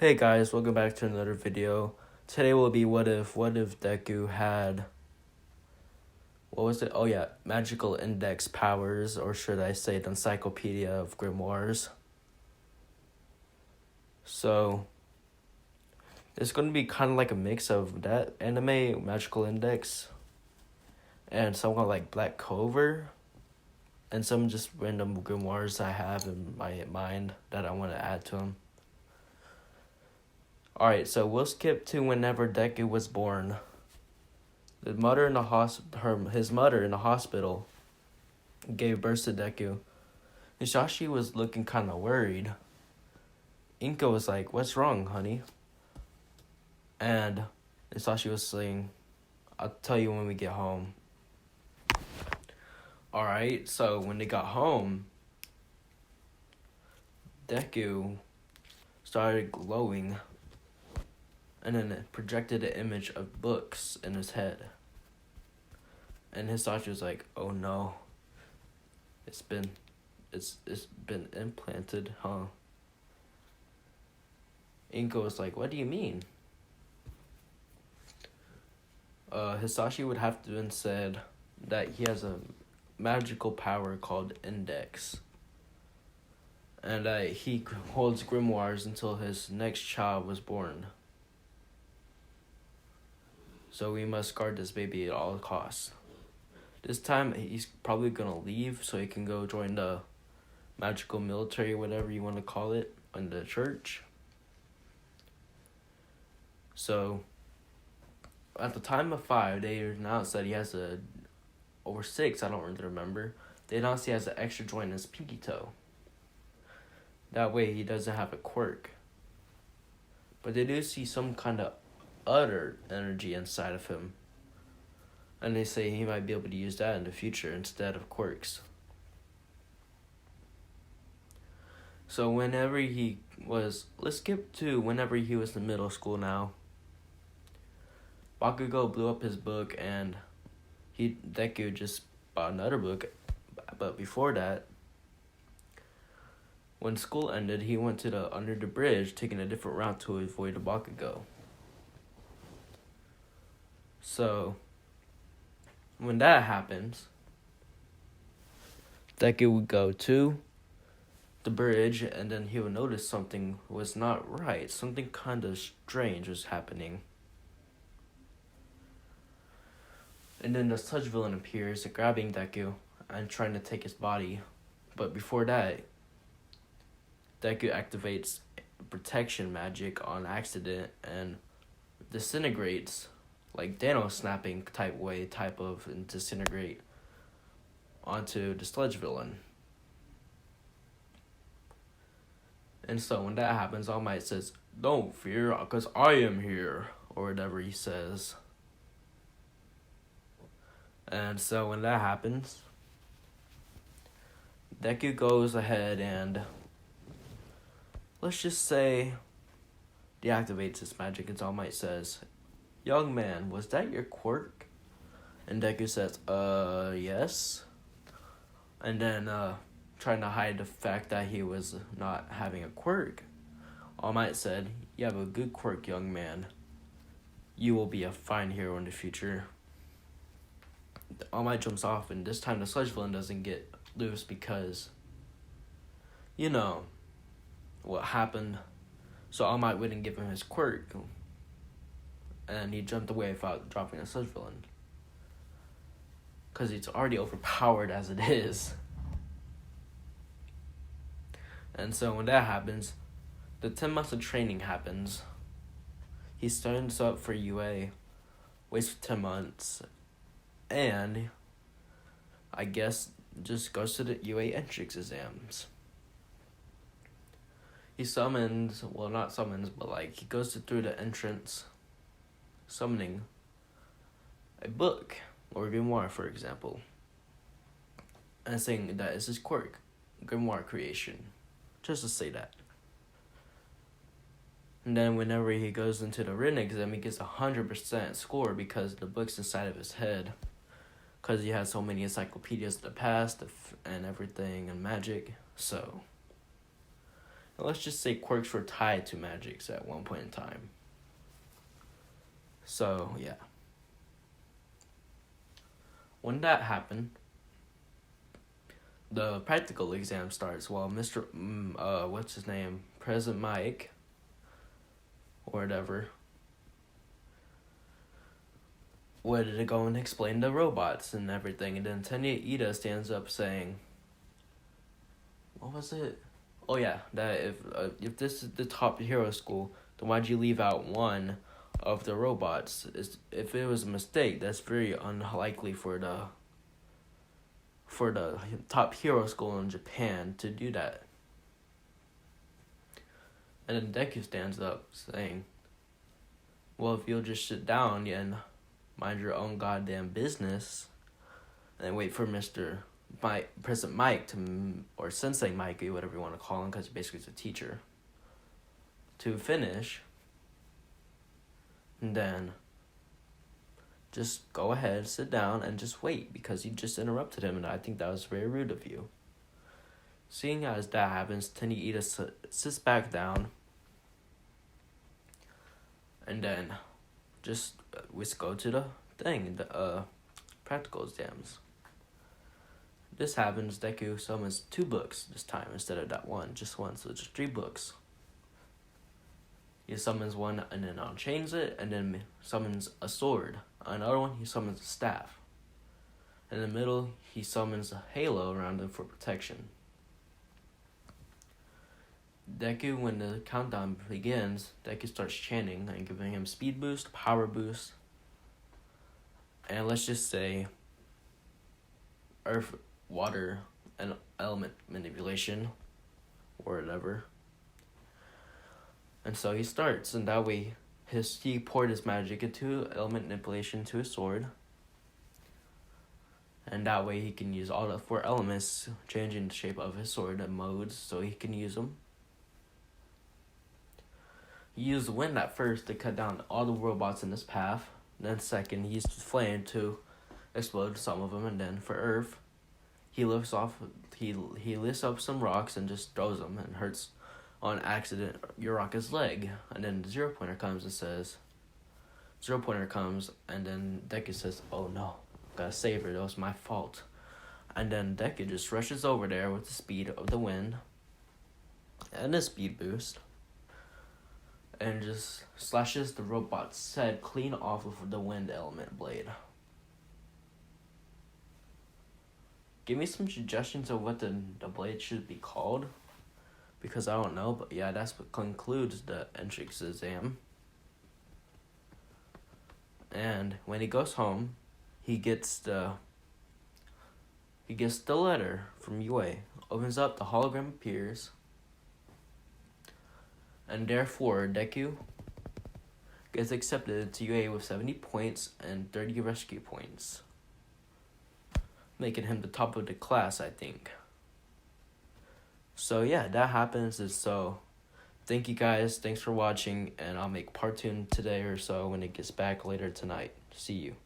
Hey guys, welcome back to another video. Today will be what if Deku had, what was it? Oh yeah, magical index powers, or should I say the encyclopedia of grimoires. So, it's going to be kind of like a mix of that anime, magical index, and somewhat like Black Clover, and some just random grimoires I have in my mind that I want to add to them. Alright, so we'll skip to whenever Deku was born. His mother in the hospital gave birth to Deku. Hisashi was looking kind of worried. Inko was like, "What's wrong, honey?" And Hisashi was saying, "I'll tell you when we get home." Alright, so when they got home, Deku started glowing, and then it projected an image of books in his head. And Hisashi was like, "Oh no, it's been implanted, huh?" Inko was like, "What do you mean?" Hisashi would have to have said that he has a magical power called Index, and that he holds grimoires until his next child was born. So we must guard this baby at all costs. This time he's probably gonna leave so he can go join the magical military, whatever you want to call it, in the church. So at the time of 5, they announced that he has over 6, I don't really remember. They announced he has an extra joint in his pinky toe. That way he doesn't have a quirk. But they do see some kind of other energy inside of him. And they say he might be able to use that in the future instead of quirks. So let's skip to whenever he was in middle school now. Bakugo blew up his book and Deku just bought another book. But before that, when school ended, he went to under the bridge, taking a different route to avoid the Bakugo. So, when that happens, Deku would go to the bridge, and then he would notice something was not right. Something kind of strange was happening. And then the sludge villain appears, grabbing Deku and trying to take his body. But before that, Deku activates protection magic on accident and disintegrates, like Thanos snapping type of, and disintegrate onto the sludge villain. And so when that happens, All Might says, "Don't fear, because I am here," or whatever he says. And so when that happens, Deku goes ahead and, let's just say, deactivates his magic, and All Might says, "Young man, was that your quirk?" And Deku says, yes. And then, trying to hide the fact that he was not having a quirk, All Might said, "You have a good quirk, young man. You will be a fine hero in the future." All Might jumps off, and this time the sludge villain doesn't get loose because, you know, what happened. So All Might wouldn't give him his quirk, and he jumped away without dropping the sludge villain, because it's already overpowered as it is. And so when that happens, the 10 months of training happens. He signs up for UA, waits for 10 months, and I guess just goes to the UA entrance exams. He he goes through the entrance, summoning a book, or grimoire, for example, and saying that is his quirk, grimoire creation, just to say that. And then whenever he goes into the written exam, he gets 100% score because the book's inside of his head, because he has so many encyclopedias of the past and everything and magic. So, let's just say quirks were tied to magics at one point in time. So, yeah. When that happened, the practical exam starts while what's his name? President Mike, or whatever, would go and explain the robots and everything, and then Tenya Ida stands up saying, what was it? Oh yeah, that if this is the top hero school, then why'd you leave out one of the robots? If it was a mistake, that's very unlikely for the top hero school in Japan to do that. And then Deku stands up saying, well, if you'll just sit down and mind your own goddamn business and wait for President Mike or Sensei Mikey, whatever you want to call him, because he basically is a teacher, to finish, and then just go ahead, sit down, and just wait, because you just interrupted him, and I think that was very rude of you. Seeing as that happens, Tenya Ida sits back down, and then just we go to the thing, the practical exams. This happens, Deku summons 2 books this time instead of that one, just one, so just 3 books. He summons one and then unchains it, and then summons a sword. Another one, he summons a staff. In the middle, he summons a halo around him for protection. Deku, when the countdown begins, Deku starts chanting and giving him speed boost, power boost, and let's just say earth, water, and element manipulation, or whatever. And so he starts, and that way he poured his magic into element manipulation to his sword. And that way he can use all the 4 elements, changing the shape of his sword and modes so he can use them. He used wind at first to cut down all the robots in his path. Then second, he used flame to explode some of them. And then for earth, he lifts up some rocks and just throws them and hurts on accident Uraraka's leg. And then the Zero Pointer comes and then Deku says, oh no, gotta save her, that was my fault. And then Deku just rushes over there with the speed of the wind and a speed boost and just slashes the robot's head clean off of the wind element blade. Give me some suggestions of what the blade should be called, because I don't know, but yeah, that's what concludes the entrance exam. And when he goes home, he gets the letter from UA. Opens up, the hologram appears, and therefore Deku gets accepted to UA with 70 points and 30 rescue points, making him the top of the class, I think. So yeah, that happens. And so thank you guys, thanks for watching, and I'll make part 2 today or so when it gets back later tonight. See you.